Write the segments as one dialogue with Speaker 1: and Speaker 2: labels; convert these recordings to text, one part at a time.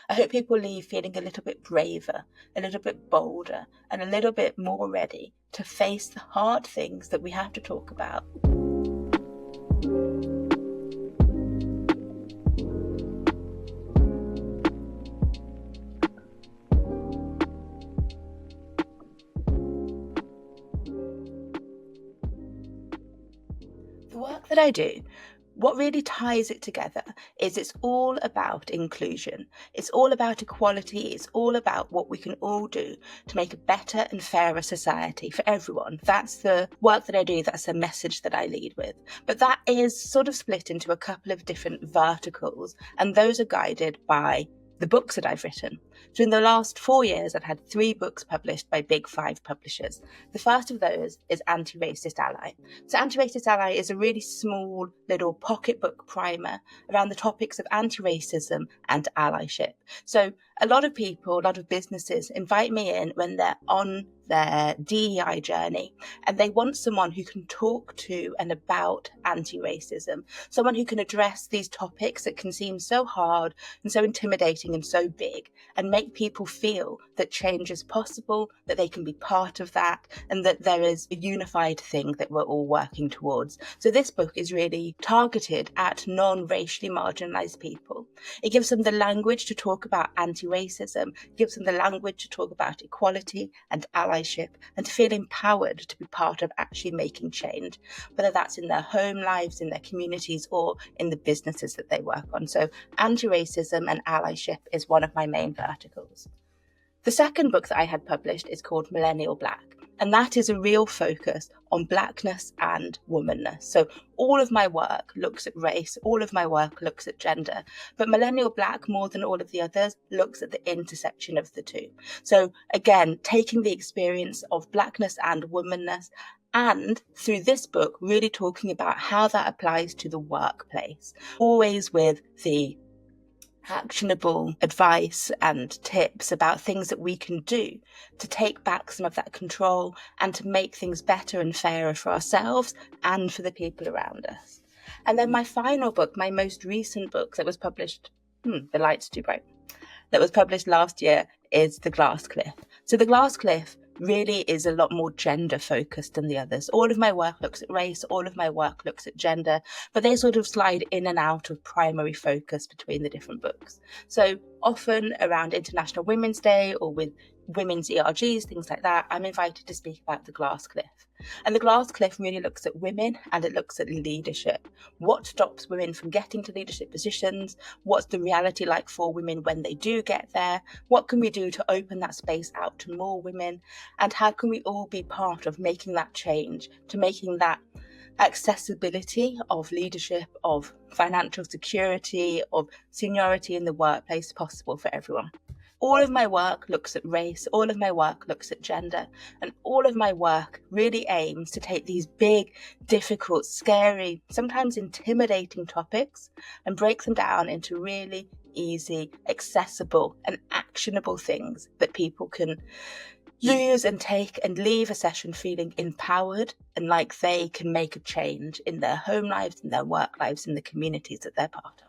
Speaker 1: I hope people leave feeling a little bit braver, a little bit bolder, and a little bit more ready to face the hard things that we have to talk about. The work that I do, what really ties it together is it's all about inclusion. It's all about equality. It's all about what we can all do to make a better and fairer society for everyone. That's the work that I do. That's the message that I lead with. But that is sort of split into a couple of different verticals, and those are guided by the books that I've written. So in the last 4 years, I've had 3 books published by big 5 publishers. The first of those is Anti-Racist Ally. So Anti-Racist Ally is a really small little pocketbook primer around the topics of anti-racism and allyship. So a lot of people, a lot of businesses invite me in when they're on their DEI journey and they want someone who can talk to and about anti-racism, someone who can address these topics that can seem so hard and so intimidating and so big, and make people feel that change is possible, that they can be part of that, and that there is a unified thing that we're all working towards. So this book is really targeted at non-racially marginalised people. It gives them the language to talk about anti-racism, gives them the language to talk about equality and allyship, and to feel empowered to be part of actually making change, whether that's in their home lives, in their communities, or in the businesses that they work on. So anti-racism and allyship is one of my main verticals. The second book that I had published is called Millennial Black, and that is a real focus on blackness and womanness. So all of my work looks at race, all of my work looks at gender, but Millennial Black, more than all of the others, looks at the intersection of the two. So again, taking the experience of blackness and womanness, and through this book, really talking about how that applies to the workplace, always with the actionable advice and tips about things that we can do to take back some of that control and to make things better and fairer for ourselves and for the people around us. And then my final book, my most recent book that was published, the light's too bright, that was published last year is The Glass Cliff. So The Glass Cliff really is a lot more gender focused than the others. All of my work looks at race, all of my work looks at gender, but they sort of slide in and out of primary focus between the different books. So often around International Women's Day or with women's ERGs, things like that, I'm invited to speak about The Glass Cliff. And The Glass Cliff really looks at women and it looks at leadership. What stops women from getting to leadership positions? What's the reality like for women when they do get there? What can we do to open that space out to more women? And how can we all be part of making that change, to making that accessibility of leadership, of financial security, of seniority in the workplace possible for everyone? All of my work looks at race, all of my work looks at gender, and all of my work really aims to take these big, difficult, scary, sometimes intimidating topics and break them down into really easy, accessible, and actionable things that people can use and take and leave a session feeling empowered and like they can make a change in their home lives, in their work lives, in the communities that they're part of.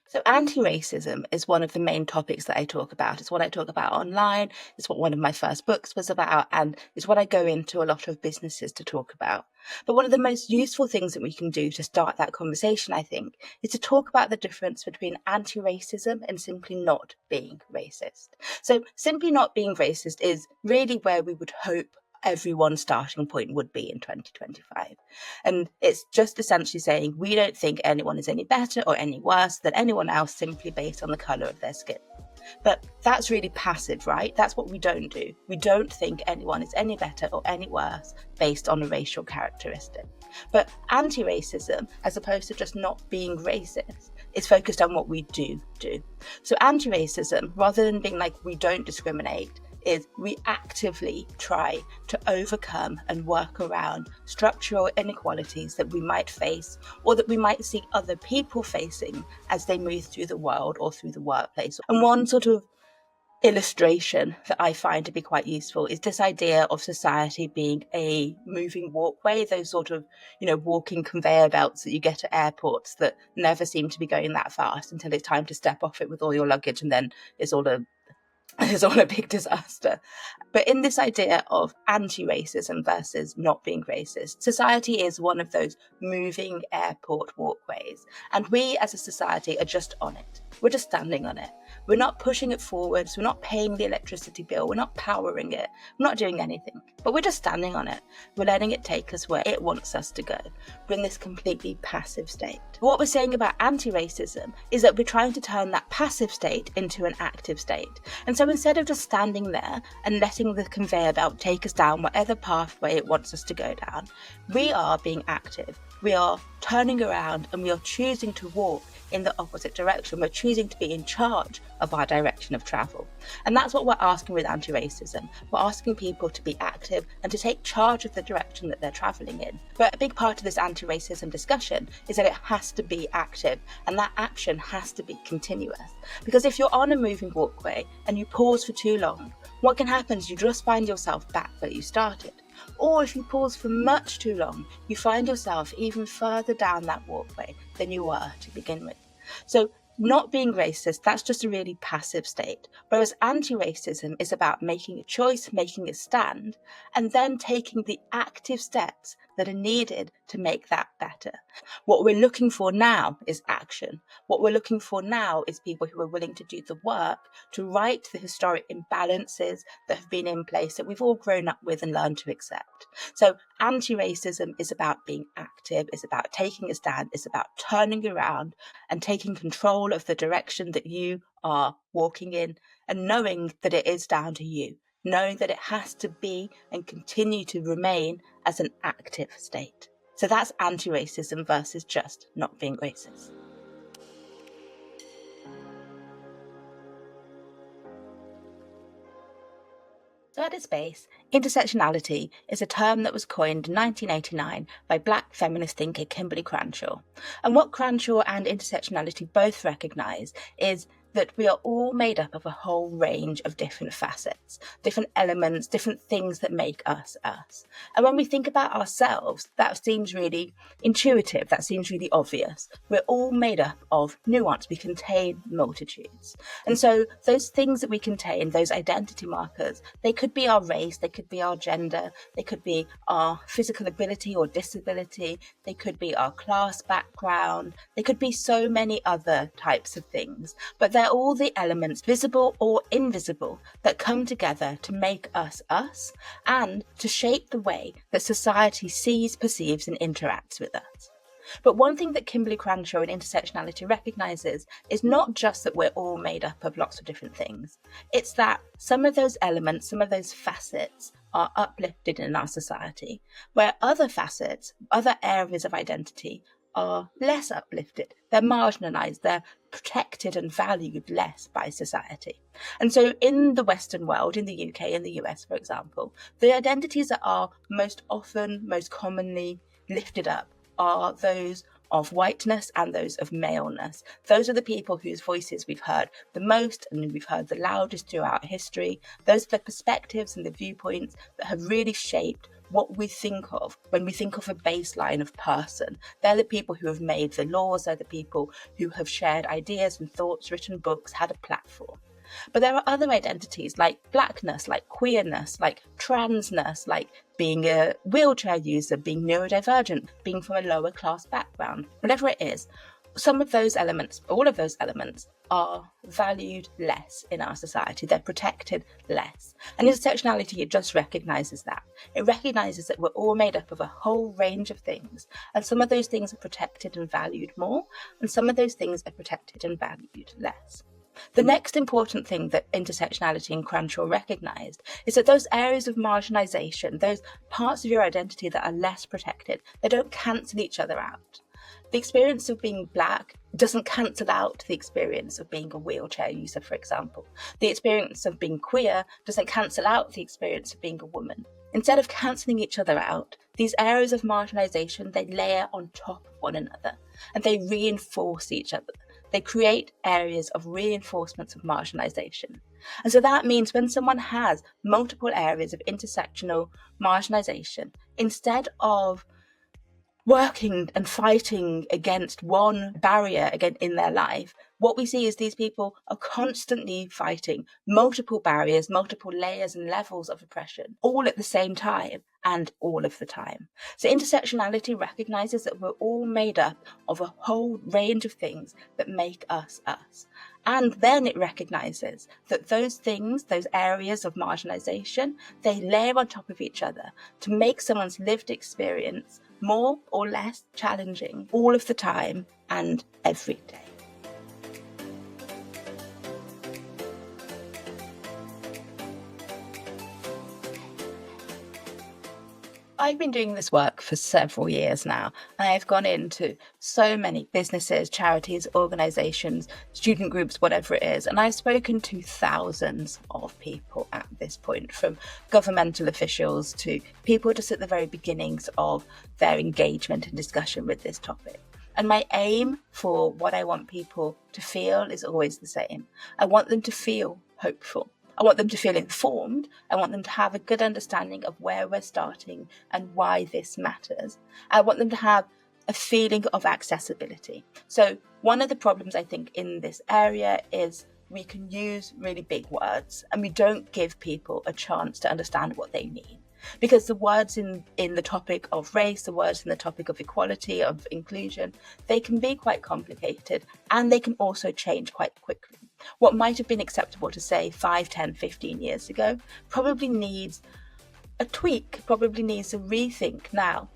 Speaker 1: So anti-racism is one of the main topics that I talk about. It's what I talk about online. It's what one of my first books was about. And it's what I go into a lot of businesses to talk about. But one of the most useful things that we can do to start that conversation, I think, is to talk about the difference between anti-racism and simply not being racist. So simply not being racist is really where we would hope everyone's starting point would be in 2025. And it's just essentially saying we don't think anyone is any better or any worse than anyone else simply based on the colour of their skin. But that's really passive, right? That's what we don't do. We don't think anyone is any better or any worse based on a racial characteristic. But anti-racism, as opposed to just not being racist, is focused on what we do. So anti-racism, rather than being like we don't discriminate, is we actively try to overcome and work around structural inequalities that we might face or that we might see other people facing as they move through the world or through the workplace. And one sort of illustration that I find to be quite useful is this idea of society being a moving walkway, those sort of, walking conveyor belts that you get at airports that never seem to be going that fast until it's time to step off it with all your luggage, and then it's all a big disaster. But in this idea of anti-racism versus not being racist, society is one of those moving airport walkways. And we as a society are just on it. We're just standing on it. We're not pushing it forwards. We're not paying the electricity bill. We're not powering it. We're not doing anything. But we're just standing on it. We're letting it take us where it wants us to go. We're in this completely passive state. What we're saying about anti-racism is that we're trying to turn that passive state into an active state. And so instead of just standing there and letting the conveyor belt take us down whatever pathway it wants us to go down, we are being active. We are turning around and we are choosing to walk in the opposite direction. We're choosing to be in charge of our direction of travel. And that's what we're asking with anti-racism. We're asking people to be active and to take charge of the direction that they're travelling in. But a big part of this anti-racism discussion is that it has to be active, and that action has to be continuous. Because if you're on a moving walkway and you pause for too long, what can happen is you just find yourself back where you started. Or if you pause for much too long, you find yourself even further down that walkway than you were to begin with. So not being racist, that's just a really passive state. Whereas anti-racism is about making a choice, making a stand, and then taking the active steps that are needed to make that better. What we're looking for now is action. What we're looking for now is people who are willing to do the work to right the historic imbalances that have been in place that we've all grown up with and learned to accept. So anti-racism is about being active, it's about taking a stand, it's about turning around and taking control of the direction that you are walking in, and knowing that it is down to you, knowing that it has to be and continue to remain as an active state. So that's anti-racism versus just not being racist. So at its base, intersectionality is a term that was coined in 1989 by Black feminist thinker Kimberly Crenshaw. And what Crenshaw and intersectionality both recognise is that we are all made up of a whole range of different facets, different elements, different things that make us us. And when we think about ourselves, that seems really intuitive, that seems really obvious. We're all made up of nuance, we contain multitudes. And so those things that we contain, those identity markers, they could be our race, they could be our gender, they could be our physical ability or disability, they could be our class background, they could be so many other types of things. But they're all the elements, visible or invisible, that come together to make us us and to shape the way that society sees, perceives and interacts with us. But one thing that Kimberly Crenshaw and intersectionality recognises is not just that we're all made up of lots of different things. It's that some of those elements, some of those facets are uplifted in our society, where other facets, other areas of identity are less uplifted. They're marginalised, they're protected and valued less by society. And so in the Western world, in the UK and the US, for example, the identities that are most often, most commonly lifted up are those of whiteness and those of maleness. Those are the people whose voices we've heard the most and we've heard the loudest throughout history. Those are the perspectives and the viewpoints that have really shaped what we think of when we think of a baseline of person. They're the people who have made the laws, they're the people who have shared ideas and thoughts, written books, had a platform. But there are other identities like blackness, like queerness, like transness, like being a wheelchair user, being neurodivergent, being from a lower class background, whatever it is. Some of those elements, all of those elements, are valued less in our society. They're protected less. And intersectionality, it just recognises that. It recognises that we're all made up of a whole range of things. And some of those things are protected and valued more, and some of those things are protected and valued less. The next important thing that intersectionality and Crenshaw recognised is that those areas of marginalisation, those parts of your identity that are less protected, they don't cancel each other out. The experience of being black doesn't cancel out the experience of being a wheelchair user, for example. The experience of being queer doesn't cancel out the experience of being a woman. Instead of cancelling each other out, these areas of marginalisation, they layer on top of one another and they reinforce each other. They create areas of reinforcement of marginalisation. And so that means when someone has multiple areas of intersectional marginalisation, instead of working and fighting against one barrier again in their life, what we see is these people are constantly fighting multiple barriers, multiple layers and levels of oppression, all at the same time and all of the time. So intersectionality recognises that we're all made up of a whole range of things that make us us. And then it recognises that those things, those areas of marginalisation, they layer on top of each other to make someone's lived experience more or less challenging all of the time and every day. I've been doing this work for several years now, and I've gone into so many businesses, charities, organisations, student groups, whatever it is, and I've spoken to thousands of people at this point, from governmental officials to people just at the very beginnings of their engagement and discussion with this topic. And my aim for what I want people to feel is always the same. I want them to feel hopeful. I want them to feel informed. I want them to have a good understanding of where we're starting and why this matters. I want them to have a feeling of accessibility. So one of the problems I think in this area is we can use really big words and we don't give people a chance to understand what they mean. Because the words in the topic of race, the words in the topic of equality, of inclusion, they can be quite complicated and they can also change quite quickly. What might have been acceptable to say 5, 10, 15 years ago probably needs a tweak, probably needs a rethink now.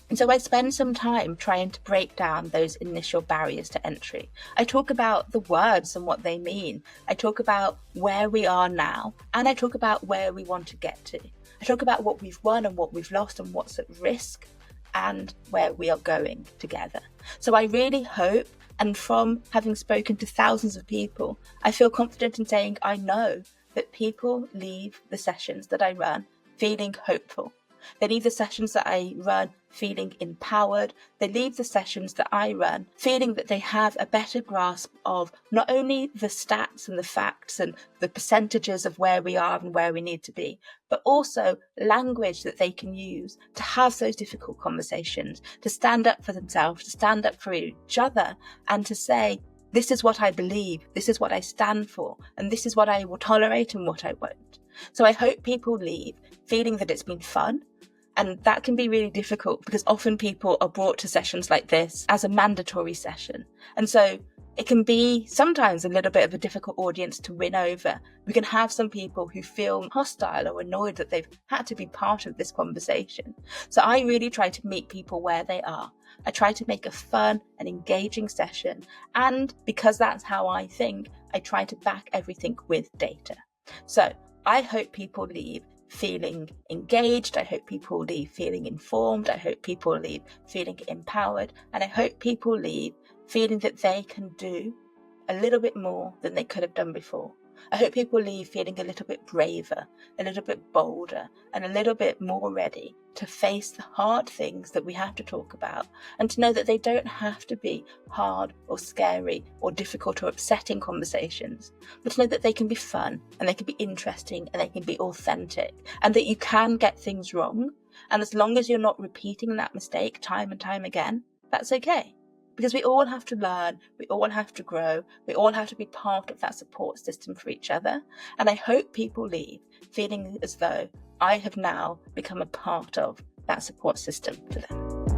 Speaker 1: And so I spend some time trying to break down those initial barriers to entry. I talk about the words and what they mean. I talk about where we are now, and I talk about where we want to get to. I talk about what we've won and what we've lost and what's at risk and where we are going together. So I really hope, and from having spoken to thousands of people, I feel confident in saying I know that people leave the sessions that I run feeling hopeful. They leave the sessions that I run feeling empowered. They leave the sessions that I run feeling that they have a better grasp of not only the stats and the facts and the percentages of where we are and where we need to be, but also language that they can use to have those difficult conversations, to stand up for themselves, to stand up for each other, and to say, this is what I believe, this is what I stand for, and this is what I will tolerate and what I won't. So I hope people leave feeling that it's been fun. And that can be really difficult because often people are brought to sessions like this as a mandatory session. And so it can be sometimes a little bit of a difficult audience to win over. We can have some people who feel hostile or annoyed that they've had to be part of this conversation. So I really try to meet people where they are. I try to make a fun and engaging session. And because that's how I think, I try to back everything with data. So I hope people leave feeling engaged. I hope people leave feeling informed. I hope people leave feeling empowered. And I hope people leave feeling that they can do a little bit more than they could have done before. I hope people leave feeling a little bit braver, a little bit bolder, and a little bit more ready to face the hard things that we have to talk about, and to know that they don't have to be hard or scary or difficult or upsetting conversations, but to know that they can be fun and they can be interesting and they can be authentic, and that you can get things wrong. And as long as you're not repeating that mistake time and time again, that's okay. Because we all have to learn, we all have to grow, we all have to be part of that support system for each other. And I hope people leave feeling as though I have now become a part of that support system for them.